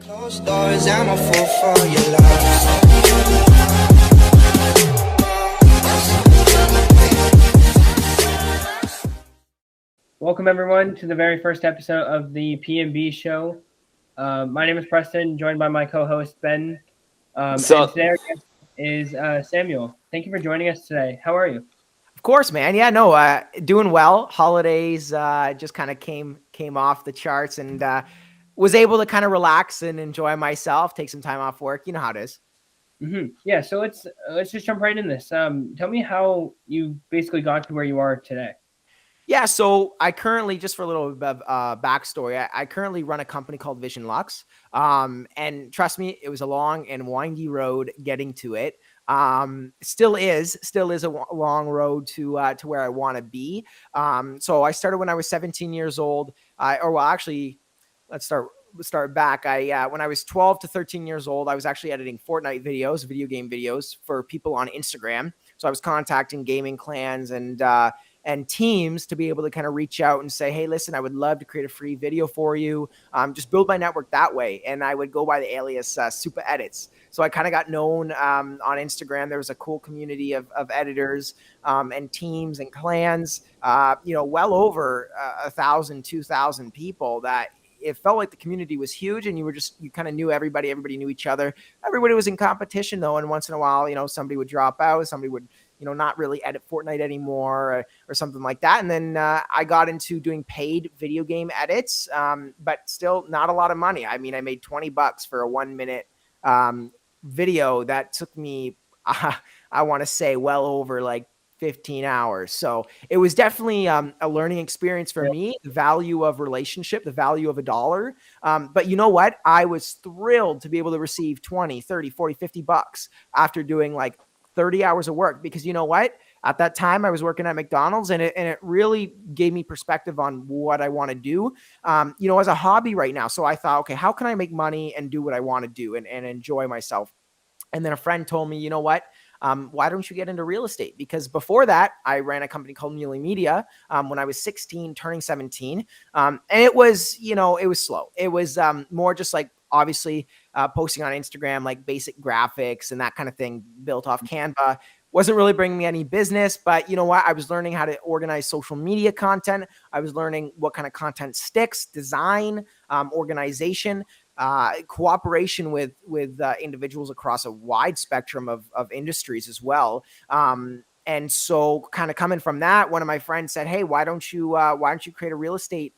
Closed doors, I'm a fool for your love. Welcome everyone to the very first episode of the P&B Show. My name is Preston, joined by my co-host Ben. And today our guest is Samuel. Thank you for joining us today. How are you? Of course, man. Yeah, no, doing well. Holidays just kind of came off the charts, and was able to kind of relax and enjoy myself, take some time off work. You know how it is. Mm-hmm. Yeah, so let's just jump right in this. Tell me how you basically got to where you are today. Yeah, so I currently, just for a little bit of backstory, I currently run a company called Luxx. And trust me, it was a long and windy road getting to it. Still is a long road to where I want to be. So I started when I was 17 years old. Let's start back. When I was 12 to 13 years old, I was actually editing Fortnite videos, video game videos for people on Instagram. So I was contacting gaming clans and teams to be able to kind of reach out and say, hey, listen, I would love to create a free video for you. Just build my network that way. And I would go by the alias Super Edits. So I kind of got known on Instagram. There was a cool community of editors and teams and clans, well over 1,000, 2,000 people that it felt like the community was huge, and you kind of knew everybody knew each other. Everybody was in competition though. And once in a while, somebody would drop out, somebody would, not really edit Fortnite anymore or something like that. And then I got into doing paid video game edits, but still not a lot of money. I mean, I made $20 for a 1 minute video that took me, I want to say well over like 15 hours. So it was definitely a learning experience for me, the value of relationship, the value of $1. But you know what? I was thrilled to be able to receive 20, 30, 40, $50 after doing like 30 hours of work, because you know what? At that time I was working at McDonald's, and it really gave me perspective on what I want to do, as a hobby right now. So I thought, okay, how can I make money and do what I want to do and enjoy myself? And then a friend told me, you know what? Why don't you get into real estate? Because before that, I ran a company called Miele Media when I was 16, turning 17. And it was, it was slow. It was more just like, obviously, posting on Instagram, like basic graphics and that kind of thing built off Canva. Wasn't really bringing me any business, but you know what? I was learning how to organize social media content. I was learning what kind of content sticks, design, organization, cooperation with individuals across a wide spectrum of industries as well. And so kind of coming from that, one of my friends said, hey, why don't you create a real estate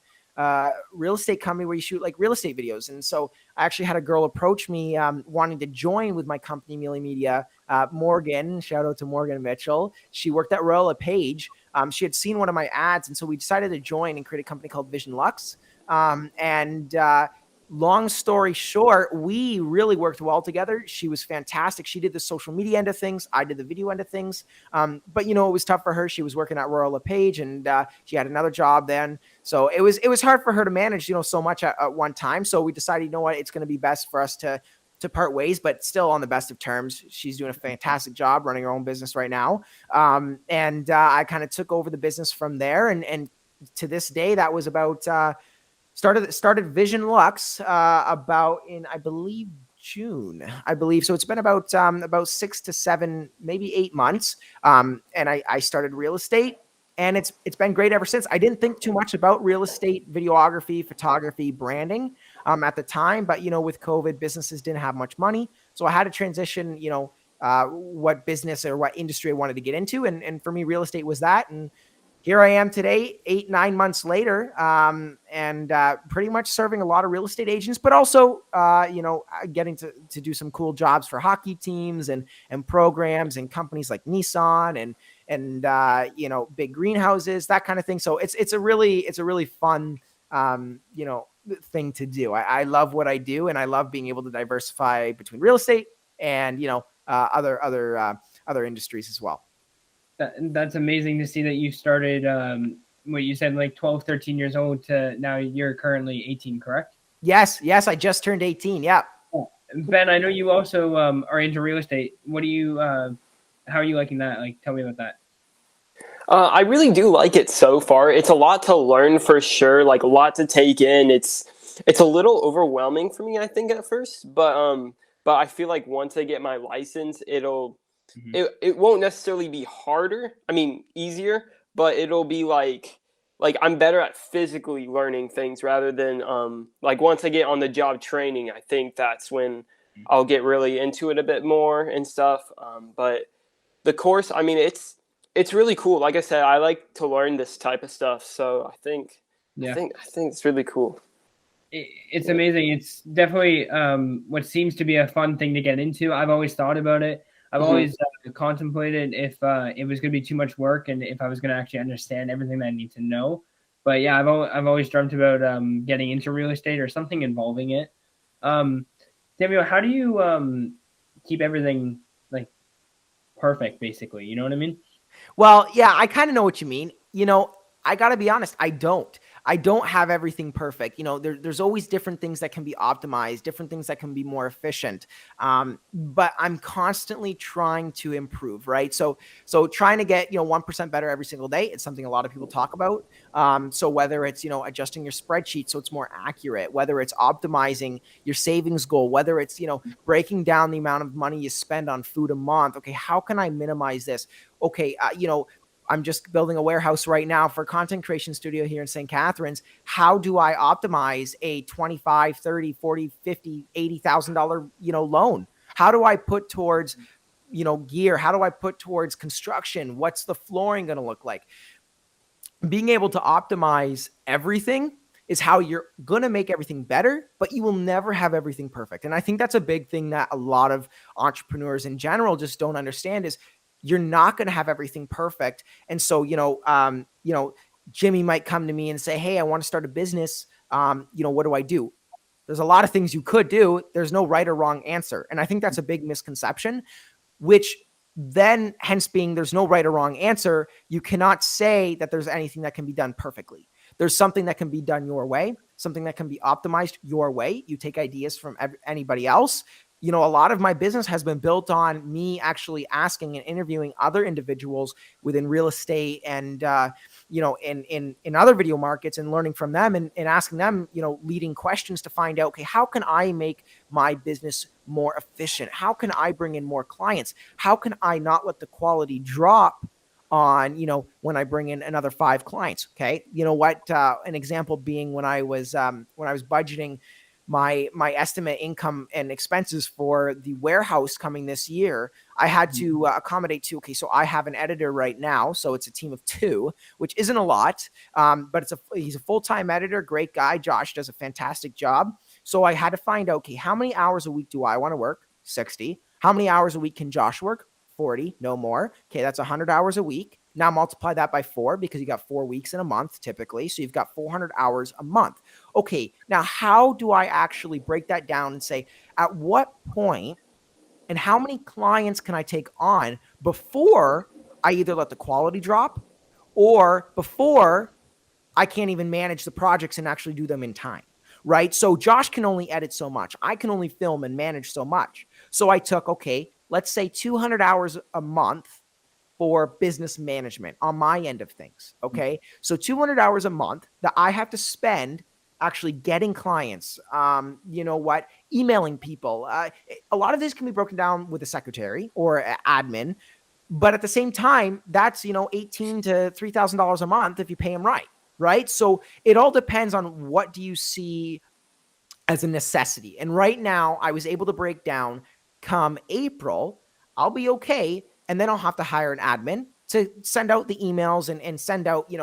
company where you shoot like real estate videos? And so I actually had a girl approach me wanting to join with my company, Miele Media. Morgan, shout out to Morgan Mitchell. She worked at Royal LePage. She had seen one of my ads. And so we decided to join and create a company called Luxx. Long story short, we really worked well together. She was fantastic. She did the social media end of things. I did the video end of things. But it was tough for her. She was working at Royal LePage, and she had another job then. So it was hard for her to manage, so much at one time. So we decided, you know what, it's going to be best for us to part ways, but still on the best of terms. She's doing a fantastic job running her own business right now. I kind of took over the business from there. And to this day, that was about, started Vision Luxx about in, I believe, June, I believe. So it's been about 6 to 7, maybe 8 months. And I started real estate, and it's been great ever since. I didn't think too much about real estate, videography, photography, branding at the time. But, with COVID, businesses didn't have much money. So I had to transition, what business or what industry I wanted to get into. And for me, real estate was that. And here I am today, 8-9 months later, and pretty much serving a lot of real estate agents, but also, getting to do some cool jobs for hockey teams and programs and companies like Nissan and big greenhouses, that kind of thing. So it's a really fun, thing to do. I love what I do, and I love being able to diversify between real estate and, other industries as well. That's amazing to see that you started, what you said, like 12, 13 years old to now you're currently 18, correct? Yes. I just turned 18. Yeah. Ben, I know you also are into real estate. What do you, how are you liking that? Like, tell me about that. I really do like it so far. It's a lot to learn for sure, like a lot to take in. It's it's a little overwhelming for me, I think, at first, but I feel like once I get my license, it won't necessarily be harder. I mean, easier, but it'll be like I'm better at physically learning things rather than like once I get on the job training, I think that's when I'll get really into it a bit more and stuff. But the course, I mean, it's really cool. Like I said, I like to learn this type of stuff, so I think it's really cool. It's amazing. It's definitely what seems to be a fun thing to get into. I've always thought about it. I've always contemplated if it was going to be too much work and if I was going to actually understand everything that I need to know. But yeah, I've always dreamt about getting into real estate or something involving it. Samuel, how do you keep everything like perfect, basically? You know what I mean? Well, yeah, I kind of know what you mean. I got to be honest, I don't have everything perfect. There's always different things that can be optimized, different things that can be more efficient. But I'm constantly trying to improve, right? So trying to get, 1% better every single day. It's something a lot of people talk about. So whether it's, adjusting your spreadsheet so it's more accurate, whether it's optimizing your savings goal, whether it's, breaking down the amount of money you spend on food a month. Okay, how can I minimize this? Okay, I'm just building a warehouse right now for a content creation studio here in St. Catharines. How do I optimize a $25, $30, $40, $50, $80,000, loan? How do I put towards, gear? How do I put towards construction? What's the flooring going to look like? Being able to optimize everything is how you're going to make everything better, but you will never have everything perfect. And I think that's a big thing that a lot of entrepreneurs in general just don't understand is you're not going to have everything perfect. And so, Jimmy might come to me and say, hey, I want to start a business. What do I do? There's a lot of things you could do. There's no right or wrong answer. And I think that's a big misconception, which then hence being there's no right or wrong answer. You cannot say that there's anything that can be done perfectly. There's something that can be done your way, something that can be optimized your way. You take ideas from anybody else. A lot of my business has been built on me actually asking and interviewing other individuals within real estate and, in other video markets and learning from them and asking them, leading questions to find out, okay, how can I make my business more efficient? How can I bring in more clients? How can I not let the quality drop on, when I bring in another 5 clients? Okay. An example being when I was budgeting my estimate income and expenses for the warehouse coming this year, I had to accommodate to, okay, so I have an editor right now. So it's a team of 2, which isn't a lot, but he's a full-time editor, great guy. Josh does a fantastic job. So I had to find out, okay, how many hours a week do I want to work? 60. How many hours a week can Josh work? 40, no more. Okay, that's 100 hours a week. Now multiply that by 4 because you got 4 weeks in a month typically. So you've got 400 hours a month. Okay, now how do I actually break that down and say at what point and how many clients can I take on before I either let the quality drop or before I can't even manage the projects and actually do them in time, right? So Josh can only edit so much. I can only film and manage so much. So I took, okay, let's say 200 hours a month for business management on my end of things. Okay. So 200 hours a month that I have to spend actually getting clients, emailing people. A lot of this can be broken down with a secretary or admin, but at the same time, that's, $1,800 to $3,000 a month if you pay them right. Right. So it all depends on what do you see as a necessity. And right now I was able to break down come April, I'll be okay. And then I'll have to hire an admin to send out the emails and send out,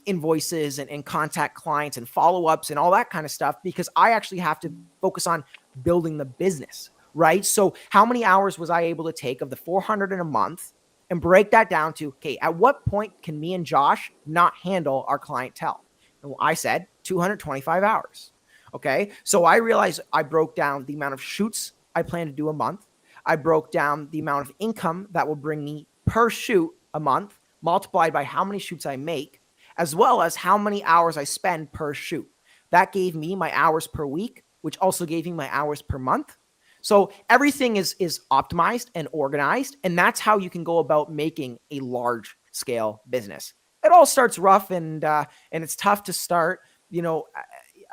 invoices and contact clients and follow-ups and all that kind of stuff, because I actually have to focus on building the business, right? So how many hours was I able to take of the 400 in a month and break that down to, okay, at what point can me and Josh not handle our clientele? And I said 225 hours. Okay. So I realized I broke down the amount of shoots I plan to do a month. I broke down the amount of income that will bring me per shoot a month, multiplied by how many shoots I make, as well as how many hours I spend per shoot. That gave me my hours per week, which also gave me my hours per month. So everything is optimized and organized, and that's how you can go about making a large scale business. It all starts rough and it's tough to start,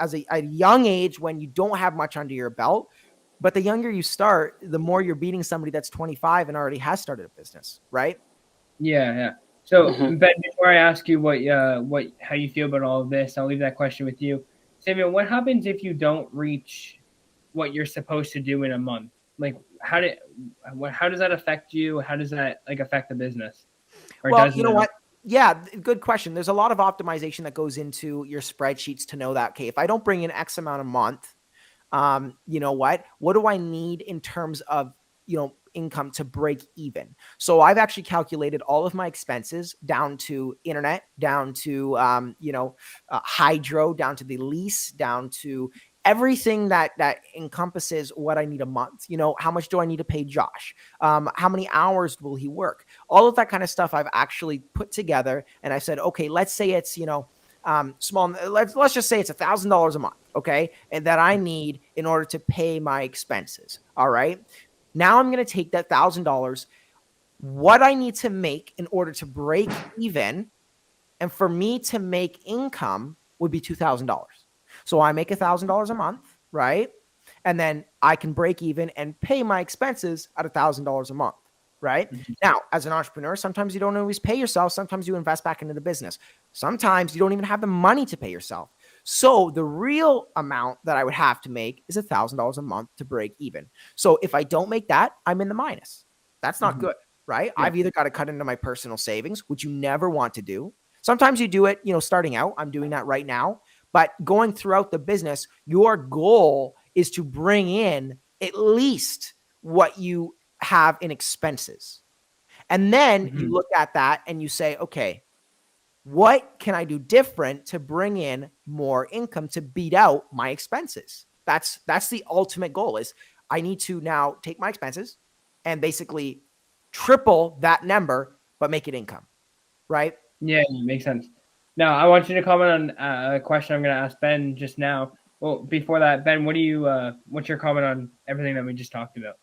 as a young age when you don't have much under your belt. But the younger you start, the more you're beating somebody that's 25 and already has started a business, right? Yeah. So Mhm. Ben, before I ask you how you feel about all of this, I'll leave that question with you. Samuel, what happens if you don't reach what you're supposed to do in a month? Like how does that affect you? How does that like affect the business? Or Well, doesn't you know it? what? Yeah, good question. There's a lot of optimization that goes into your spreadsheets to know that, okay, if I don't bring in X amount a month, you know what do I need in terms of, income to break even? So I've actually calculated all of my expenses down to internet, down to, hydro, down to the lease, down to everything that encompasses what I need a month. How much do I need to pay Josh? How many hours will he work? All of that kind of stuff I've actually put together. And I said, okay, let's say it's, small. Let's just say it's $1,000 a month. Okay. And that I need in order to pay my expenses. All right. Now I'm going to take that $1,000, what I need to make in order to break even. And for me to make income would be $2,000. So I make $1,000 a month. Right. And then I can break even and pay my expenses at $1,000 a month. Right. Mhm. Now, as an entrepreneur, sometimes you don't always pay yourself. Sometimes you invest back into the business. Sometimes you don't even have the money to pay yourself. So the real amount that I would have to make is $1,000 a month to break even. So if I don't make that, I'm in the minus. That's not good, right? Yeah. I've either got to cut into my personal savings, which you never want to do. Sometimes you do it, starting out. I'm doing that right now. But going throughout the business, your goal is to bring in at least what you have in expenses. And then you look at that and you say, okay, what can I do different to bring in more income to beat out my expenses? That's the ultimate goal. Is I need to now take my expenses and basically triple that number, but make it income, right? Yeah, it makes sense. Now, I want you to comment on a question I'm going to ask Ben just now. Well, before that, Ben, what's your comment on everything that we just talked about?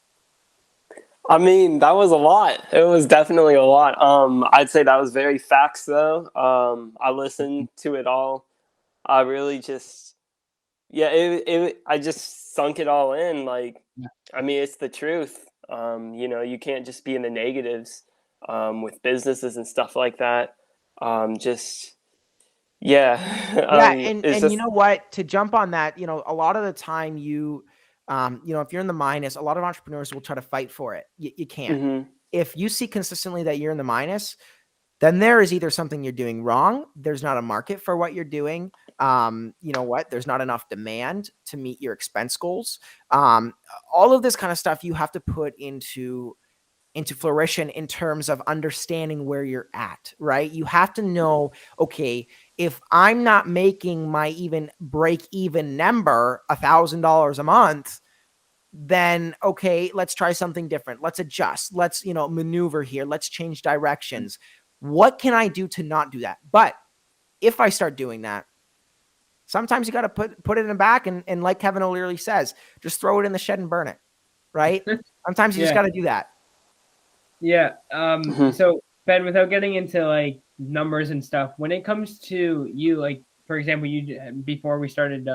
I mean, that was a lot. It was definitely a lot. I'd say that was very facts, though. I listened to it all. I really just, I just sunk it all in. Like, I mean, it's the truth. You can't just be in the negatives with businesses and stuff like that. Yeah. It's And just, you know what? To jump on that, a lot of the time if you're in the minus, a lot of entrepreneurs will try to fight for it. You can't. mm-hmm. If you see consistently that you're in the minus, then there is either something you're doing wrong. There's not a market for what you're doing. There's not enough demand to meet your expense goals. All of this kind of stuff you have to put into fruition in terms of understanding where you're at, right? You have to know, okay, if I'm not making my even break even number $1,000 a month, then okay, let's try something different. Let's adjust. Let's, maneuver here. Let's change directions. What can I do to not do that? But if I start doing that, sometimes you got to put it in the back and like Kevin O'Leary says, just throw it in the shed and burn it, right? Sometimes you just got to do that. Yeah. So Ben, without getting into like numbers and stuff, when it comes to you, like for example, before we started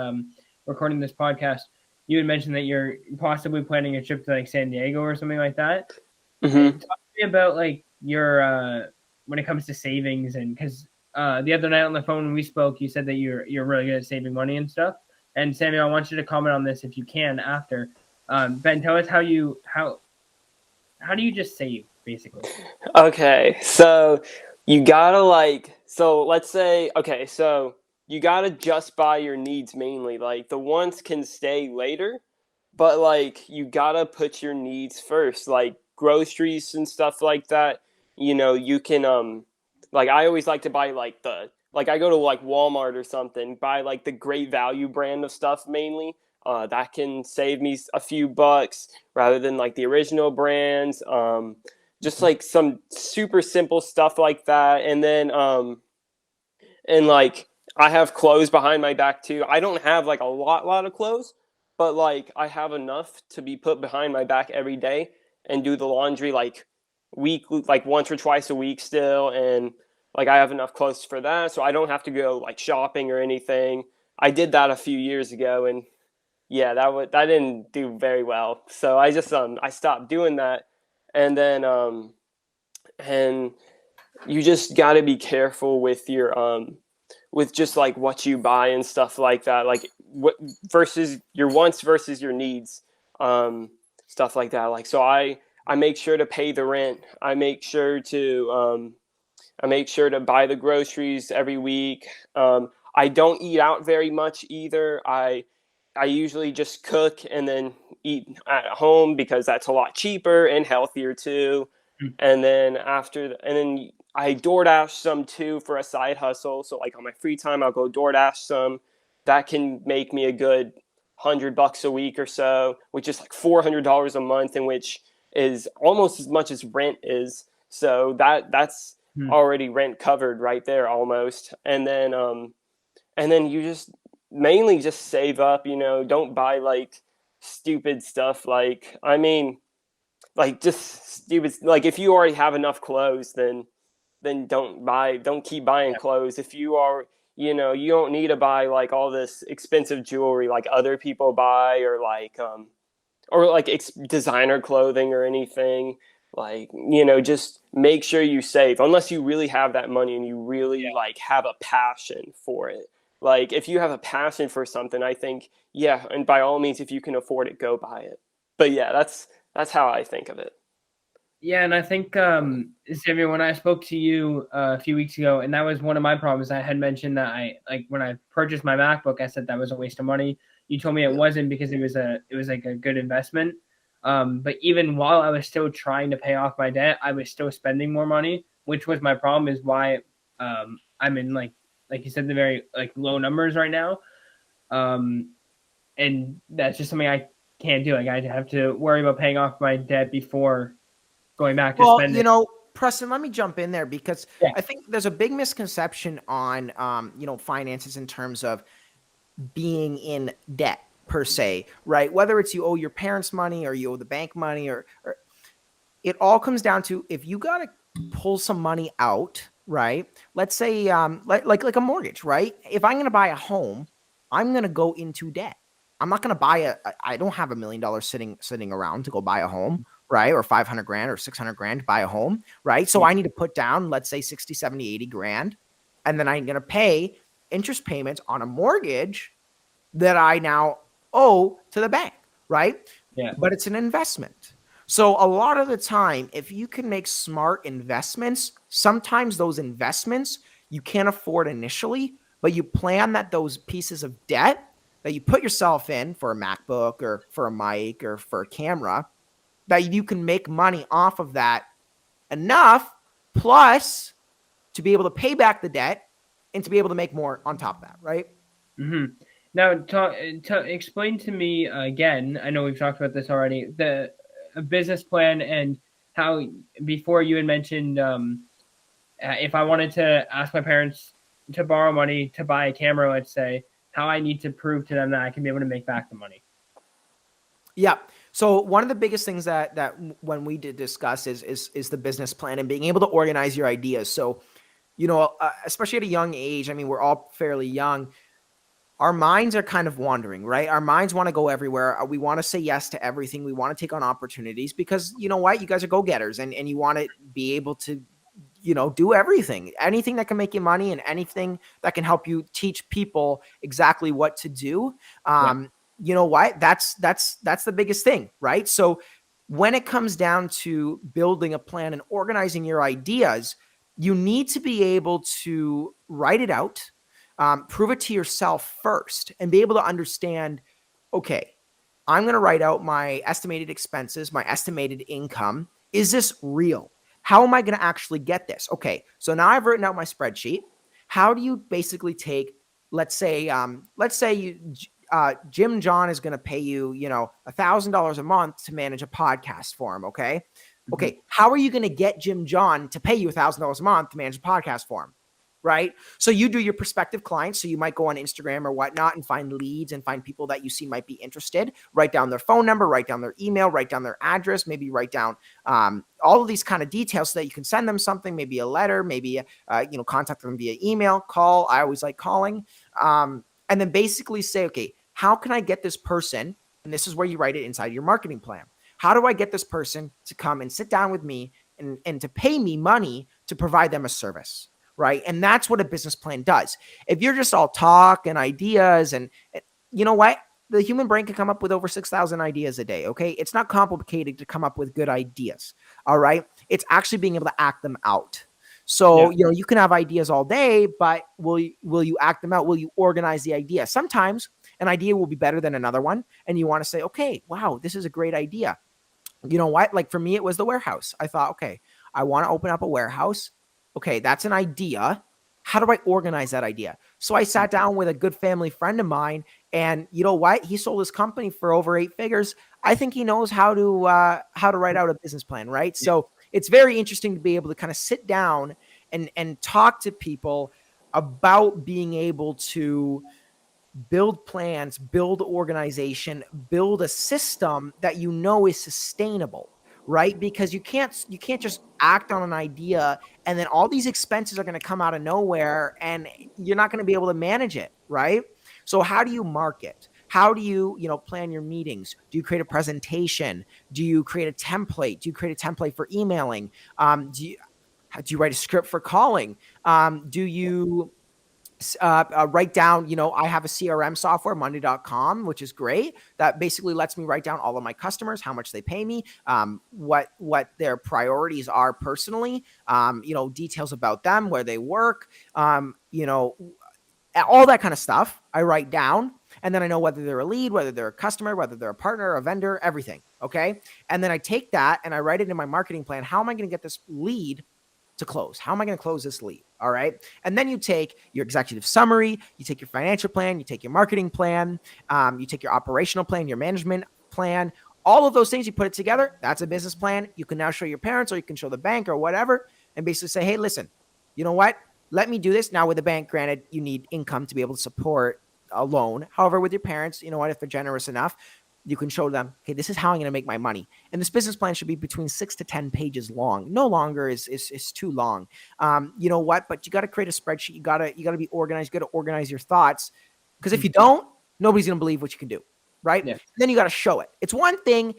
recording this podcast, you had mentioned that you're possibly planning a trip to like San Diego or something like that. Mm-hmm. Talk to me about like your when it comes to savings, and because the other night on the phone when we spoke, you said that you're really good at saving money and stuff. And Samuel, I want you to comment on this if you can after. Ben, tell us how do you just save basically? Okay, so you gotta let's say, okay, so you gotta just buy your needs mainly. Like the wants can stay later, but like you gotta put your needs first, like groceries and stuff like that. You can like I always like to buy like I go to like Walmart or something, buy like the Great Value brand of stuff mainly. That can save me a few bucks rather than like the original brands. Just like some super simple stuff like that. And then and like I have clothes behind my back too. I don't have like a lot of clothes, but like I have enough to be put behind my back every day and do the laundry like once or twice a week still. And like I have enough clothes for that, so I don't have to go like shopping or anything. I did that a few years ago, and yeah, that didn't do very well. So I just I stopped doing that, and then and you just got to be careful with your with just like what you buy and stuff like that, like what versus your wants versus your needs, stuff like that. Like, so I make sure to pay the rent. I make sure to buy the groceries every week. I don't eat out very much either. I usually just cook and then eat at home because that's a lot cheaper and healthier too. And then and then I DoorDash some too for a side hustle. So like on my free time, I'll go DoorDash some. That can make me a good $100 a week or so, which is like $400 a month, in which is almost as much as rent is. So that's already rent covered right there almost. And then you just mainly just save up, don't buy like stupid stuff. Like, I mean, like just stupid, like if you already have enough clothes, then don't keep buying clothes. If you are, you don't need to buy like all this expensive jewelry like other people buy, or like designer clothing or anything. Like, just make sure you save, unless you really have that money and you really like have a passion for it. Like, if you have a passion for something, I think, and by all means, if you can afford it, go buy it. But yeah, that's how I think of it. Yeah, and I think, Samuel, when I spoke to you a few weeks ago, and that was one of my problems, I had mentioned that when I purchased my MacBook, I said that was a waste of money. You told me it wasn't, because it was like a good investment. But even while I was still trying to pay off my debt, I was still spending more money, which was my problem, is why I'm in like you said, the very like low numbers right now. And that's just something I can't do. Like, I have to worry about paying off my debt before going back to spending. Preston, let me jump in there, because I think there's a big misconception on, finances in terms of being in debt per se, right? Whether it's you owe your parents money or you owe the bank money, or it all comes down to, if you got to pull some money out, right? Let's say, like a mortgage, right? If I'm going to buy a home, I'm going to go into debt. I'm not going to buy I don't have $1 million sitting around to go buy a home, right? Or 500 grand or 600 grand to buy a home, right? So I need to put down, let's say 60, 70, 80 grand. And then I'm going to pay interest payments on a mortgage that I now owe to the bank, right? Yeah. But it's an investment. So a lot of the time, if you can make smart investments, sometimes those investments you can't afford initially, but you plan that those pieces of debt that you put yourself in for a MacBook or for a mic or for a camera, that you can make money off of that enough, plus to be able to pay back the debt and to be able to make more on top of that, right? Mm-hmm. Now, explain to me again, I know we've talked about this already, the business plan, and how before you had mentioned if I wanted to ask my parents to borrow money to buy a camera, let's say, how I need to prove to them that I can be able to make back the money. Yeah. So one of the biggest things that when we did discuss is the business plan and being able to organize your ideas. So, especially at a young age, I mean, we're all fairly young. Our minds are kind of wandering, right? Our minds want to go everywhere. We want to say yes to everything. We want to take on opportunities because, you know what? You guys are go-getters, and you want to be able to, do everything, anything that can make you money and anything that can help you teach people exactly what to do. You know what? That's the biggest thing, right? So when it comes down to building a plan and organizing your ideas, you need to be able to write it out, prove it to yourself first, and be able to understand, okay, I'm going to write out my estimated expenses, my estimated income. Is this real? How am I going to actually get this? Okay, so now I've written out my spreadsheet. How do you basically take, let's say Jim John is going to pay you, $1,000 a month to manage a podcast for him. Okay. Mm-hmm. Okay. How are you going to get Jim John to pay you $1,000 a month to manage a podcast for him? Right. So you do your prospective clients. So you might go on Instagram or whatnot and find leads and find people that you see might be interested, write down their phone number, write down their email, write down their address, maybe write down all of these kind of details so that you can send them something, maybe a letter, maybe, contact them via email, call. I always like calling. And and then basically say, okay, how can I get this person? And this is where you write it inside your marketing plan. How do I get this person to come and sit down with me and to pay me money to provide them a service, right? And that's what a business plan does. If you're just all talk and ideas, and you know what? The human brain can come up with over 6,000 ideas a day, okay? It's not complicated to come up with good ideas, all right? It's actually being able to act them out. So, you can have ideas all day, but will you act them out? Will you organize the idea? Sometimes an idea will be better than another one, and you want to say, okay, wow, this is a great idea. You know what? Like for me, it was the warehouse. I thought, okay, I want to open up a warehouse. Okay, that's an idea. How do I organize that idea? So I sat down with a good family friend of mine, and you know what? He sold his company for over 8 figures. I think he knows how to write out a business plan, right? So it's very interesting to be able to kind of sit down and talk to people about being able to build plans, build organization, build a system that you know is sustainable, right? Because you can't just act on an idea and then all these expenses are going to come out of nowhere and you're not going to be able to manage it, right? So how do you market? How do you, plan your meetings? Do you create a presentation? Do you create a template? Do you create a template for emailing? Do you write a script for calling? Do you write down, I have a CRM software, Monday.com, which is great. That basically lets me write down all of my customers, how much they pay me, what their priorities are personally, details about them, where they work, all that kind of stuff I write down. And then I know whether they're a lead, whether they're a customer, whether they're a partner, a vendor, everything. Okay. And then I take that and I write it in my marketing plan. How am I going to get this lead to close? How am I going to close this lead? All right. And then you take your executive summary, you take your financial plan, you take your marketing plan, you take your operational plan, your management plan, all of those things, you put it together. That's a business plan. You can now show your parents or you can show the bank or whatever, and basically say, hey, listen, you know what? Let me do this. Now with the bank, granted, you need income to be able to support a loan. However, with your parents, you know what, if they're generous enough, you can show them, okay, this is how I'm going to make my money. And this business plan should be between 6 to 10 pages long. No longer is too long. You know what? But you got to create a spreadsheet. You got to be organized. You got to organize your thoughts. Because if you don't, nobody's going to believe what you can do. Right. Yeah. Then you got to show it. It's one thing.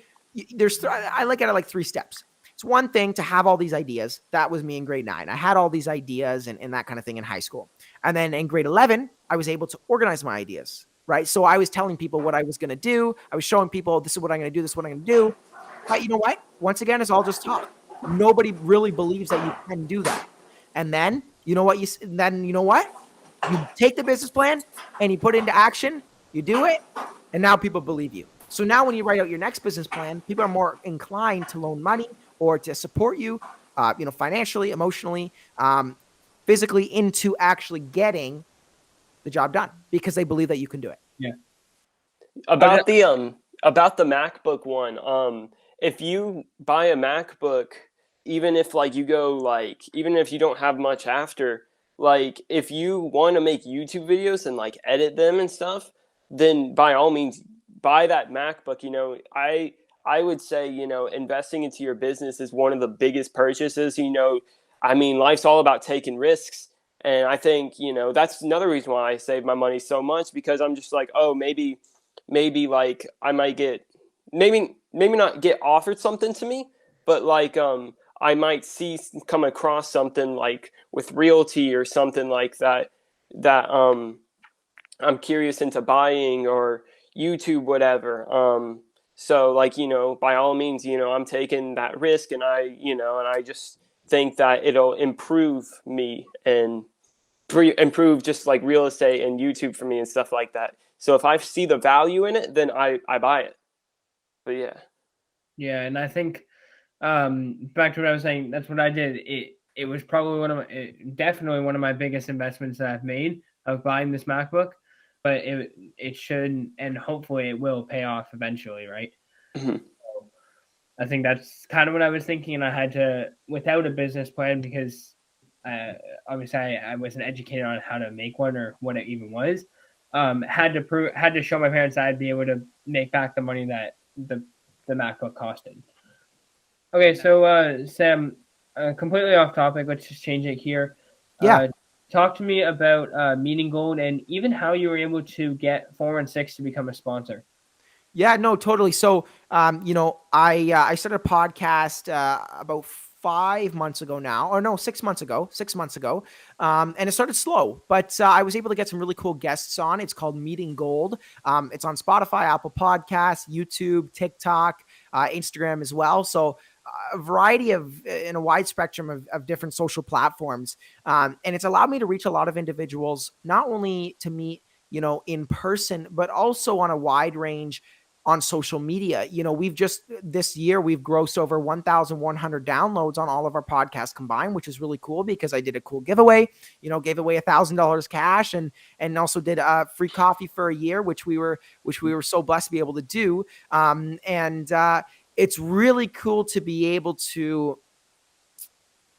I look at it like 3 steps. It's one thing to have all these ideas. That was me in grade 9. I had all these ideas and that kind of thing in high school. And then in grade 11, I was able to organize my ideas. Right. So I was telling people what I was going to do. I was showing people, this is what I'm going to do. This is what I'm going to do. But you know what? Once again, it's all just talk. Nobody really believes that you can do that. And then, you know what? You take the business plan and you put it into action. You do it. And now people believe you. So now when you write out your next business plan, people are more inclined to loan money or to support you, financially, emotionally, physically into actually getting the job done because they believe that you can do it. Yeah. About the MacBook one, if you buy a MacBook, even if even if you don't have much after, if you want to make YouTube videos and edit them and stuff, then by all means buy that MacBook. I would say, investing into your business is one of the biggest purchases. Life's all about taking risks. And I think, that's another reason why I save my money so much, because I'm just like, oh, maybe I might maybe not get offered something to me, but I might come across something with realty or something like that I'm curious into buying, or YouTube, whatever. So by all means, I'm taking that risk, and I just think that it'll improve me and improve just real estate and YouTube for me and stuff like that. So if I see the value in it, then I buy it. But yeah. Yeah. And I think, back to what I was saying, that's what I did. It was probably definitely one of my biggest investments that I've made, of buying this MacBook, but it should, and hopefully it will pay off eventually. Right. Mm-hmm. So I think that's kind of what I was thinking. And I had to, without a business plan, because obviously I wasn't educated on how to make one or what it even was. Had to show my parents that I'd be able to make back the money that the MacBook costed. Okay, so Sam, completely off topic. Let's just change it here. Yeah. talk to me about Meeting Gold and even how you were able to get 416 to become a sponsor. Yeah, no, totally. So, I started a podcast about 5 months ago now, or no, 6 months ago, and it started slow, but I was able to get some really cool guests on. It's called Meeting Gold. It's on Spotify, Apple Podcasts, YouTube, TikTok, Instagram as well. So a variety in a wide spectrum of different social platforms. And it's allowed me to reach a lot of individuals, not only to meet, in person, but also on a wide range on social media. This year we've grossed over 1,100 downloads on all of our podcasts combined, which is really cool because I did a cool giveaway, gave away $1,000 cash and also did free coffee for a year, which we were so blessed to be able to do. It's really cool to be able to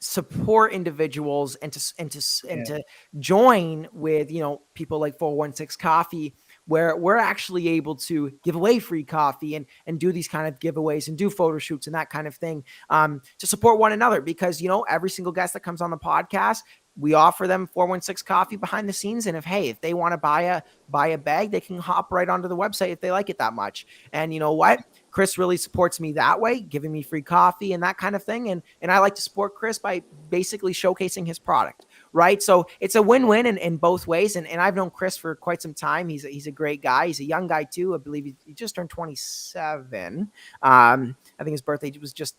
support individuals and to join with, people like 416 Coffee, where we're actually able to give away free coffee and do these kind of giveaways and do photo shoots and that kind of thing, to support one another. Because, every single guest that comes on the podcast, we offer them 416 Coffee behind the scenes. And if they want to buy a bag, they can hop right onto the website if they like it that much. And you know what? Chris really supports me that way, giving me free coffee and that kind of thing. And I like to support Chris by basically showcasing his product, right? So it's a win-win in both ways. And I've known Chris for quite some time. He's a great guy. He's a young guy too. I believe he just turned 27. I think his birthday was just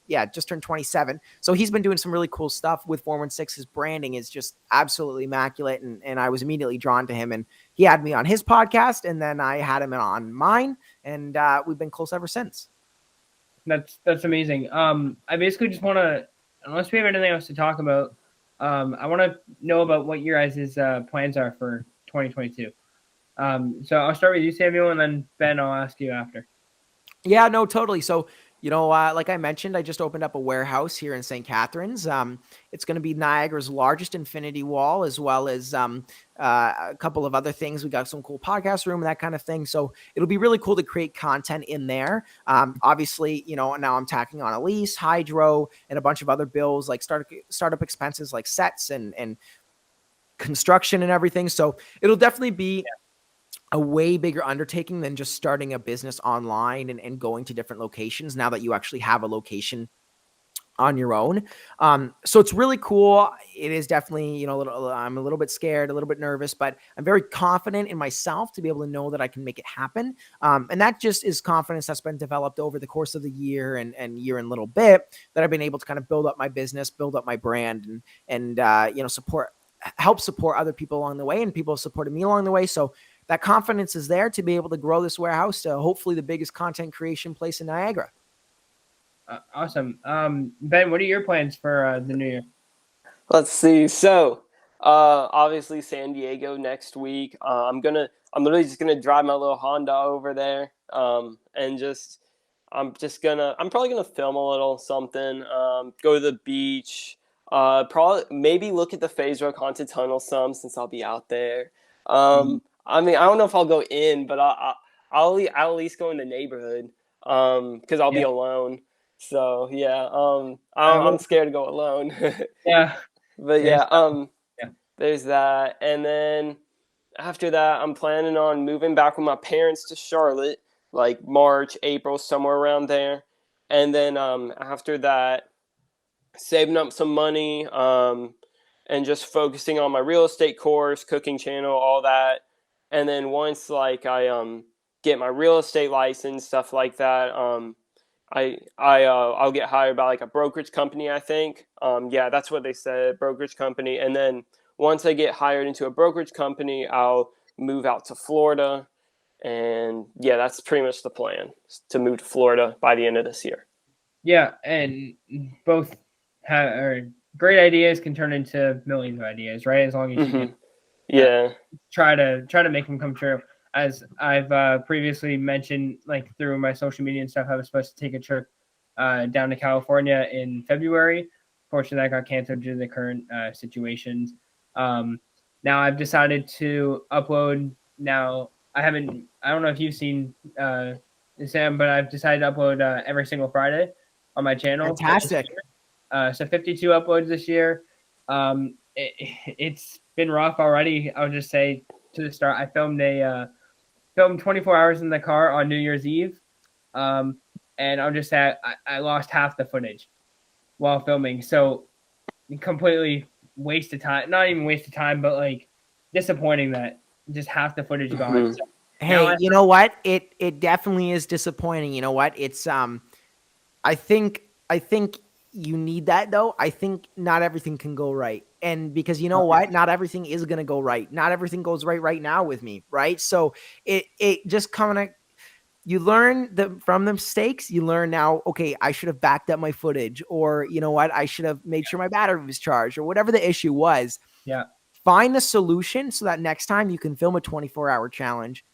turned 27. So he's been doing some really cool stuff with 416. His branding is just absolutely immaculate. And I was immediately drawn to him, and he had me on his podcast, and then I had him on mine, and we've been close ever since. That's amazing. I basically just want to, unless we have anything else to talk about, I want to know about what your guys' plans are for 2022. So I'll start with you, Samuel, and then Ben, I'll ask you after. Yeah, no, totally. So, like I mentioned, I just opened up a warehouse here in St. Catharines. It's going to be Niagara's largest infinity wall, as well as a couple of other things. We got some cool podcast room and that kind of thing. So it'll be really cool to create content in there. Obviously, now I'm tacking on a lease, hydro, and a bunch of other bills like startup expenses like sets and construction and everything. So it'll definitely be a way bigger undertaking than just starting a business online and going to different locations now that you actually have a location on your own. So it's really cool. It is definitely, I'm a little bit scared, a little bit nervous, but I'm very confident in myself to be able to know that I can make it happen. And that just is confidence that's been developed over the course of the year and year and little bit that I've been able to kind of build up my business, build up my brand and help support other people along the way, and people supported me along the way. So that confidence is there to be able to grow this warehouse to hopefully the biggest content creation place in Niagara. Awesome. Ben, what are your plans for the new year? Let's see. So, obviously San Diego next week. I'm literally just gonna drive my little Honda over there. I'm probably gonna film a little something. Go to the beach. Probably maybe look at the Phase Road Haunted Tunnel some, since I'll be out there. I don't know if I'll go in, but I'll at least go in the neighborhood. Because I'll be alone. So yeah, I'm scared to go alone. Yeah. But there's that. And then after that, I'm planning on moving back with my parents to Charlotte, like March, April, somewhere around there. And then after that, saving up some money and just focusing on my real estate course, cooking channel, all that. And then once I get my real estate license, stuff like that, I'll get hired by like a brokerage company, I think. That's what they said, brokerage company. And then once I get hired into a brokerage company, I'll move out to Florida. And that's pretty much the plan, to move to Florida by the end of this year. Yeah, and both great ideas can turn into millions of ideas, right? As long as you can try to make them come true. As I've previously mentioned, like through my social media and stuff, I was supposed to take a trip down to California in February. Fortunately, that got canceled due to the current situations. Now I've decided to upload. Now I don't know if you've seen Sam, but I've decided to upload every single Friday on my channel. Fantastic. So 52 uploads this year. it's been rough already. I'll just say to the start, I filmed 24 hours in the car on New Year's Eve. And I'll just say I lost half the footage while filming. So completely waste of time. Not even waste of time, but like disappointing that just half the footage gone. So, hey, you know what? It definitely is disappointing. You know what? It's I think you need that though. I think not everything can go right. And because you know what? Not everything is going to go right. Not everything goes right now with me. Right. So it just kind of, you learn from the mistakes. You learn now, okay, I should have backed up my footage, or you know what? I should have made sure my battery was charged, or whatever the issue was. Yeah. Find a solution so that next time you can film a 24-hour challenge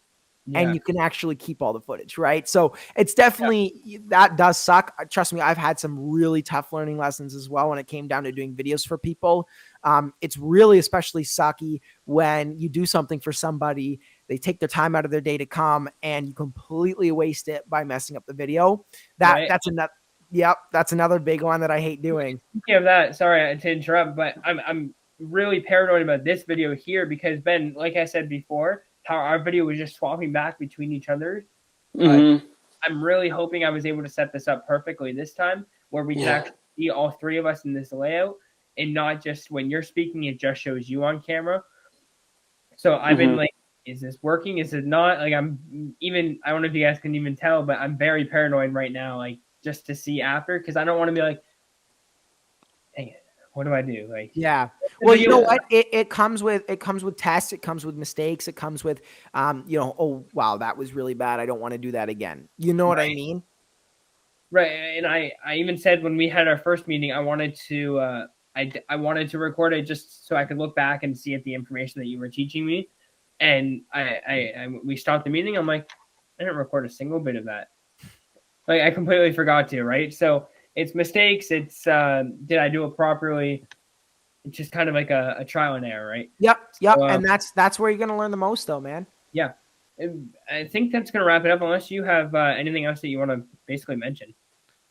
and you can actually keep all the footage, right? So it's definitely, that does suck. Trust me, I've had some really tough learning lessons as well when it came down to doing videos for people. It's really especially sucky when you do something for somebody, they take their time out of their day to come and you completely waste it by messing up the video. That's another big one that I hate doing. Speaking of that, sorry to interrupt, but I'm really paranoid about this video here because Ben, like I said before, how our video was just swapping back between each other. I'm really hoping I was able to set this up perfectly this time, where we can actually see all three of us in this layout, and not just when you're speaking, it just shows you on camera. So I've been like, is this working? Is it not? Like I don't know if you guys can even tell, but I'm very paranoid right now, like just to see after, because I don't want to be like, dang it, what do I do? Like, yeah. Well, you know what? It comes with tests. It comes with mistakes. It comes with, oh wow, that was really bad. I don't want to do that again. You know what I mean? Right. And I even said when we had our first meeting, I wanted to I wanted to record it just so I could look back and see if the information that you were teaching me. And we stopped the meeting. I'm like, I didn't record a single bit of that. Like I completely forgot to. Right. So it's mistakes. It's did I do it properly? It's just kind of like a trial and error, right? Yep. So, and that's where you're gonna learn the most, though, man. Yeah, I think that's gonna wrap it up. Unless you have anything else that you want to basically mention.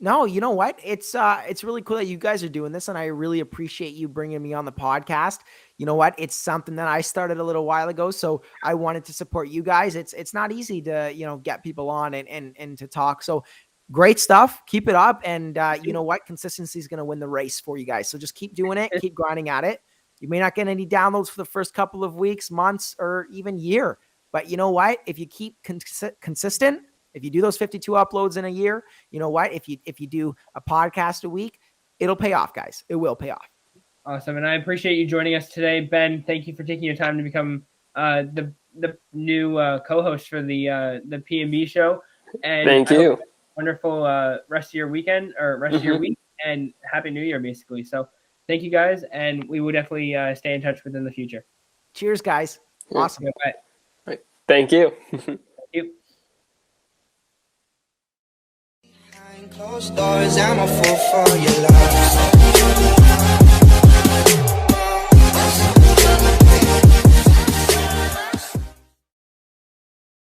No, you know what? It's really cool that you guys are doing this, and I really appreciate you bringing me on the podcast. You know what? It's something that I started a little while ago, so I wanted to support you guys. It's not easy to get people on and to talk. So great stuff. Keep it up, and you know what? Consistency is going to win the race for you guys. So just keep doing it. Keep grinding at it. You may not get any downloads for the first couple of weeks, months, or even year, but you know what? If you keep consistent. If you do those 52 uploads in a year, you know what? If you do a podcast a week, it'll pay off, guys. It will pay off. Awesome. And I appreciate you joining us today. Ben, thank you for taking your time to become the new co-host for the P&B Show. And thank you. Wonderful rest of your weekend or rest of your week, and Happy New Year, basically. So thank you guys. And we will definitely stay in touch within the future. Cheers, guys. Awesome. Bye. Thank you. Thank you. Closed doors, I'm a fool for your love.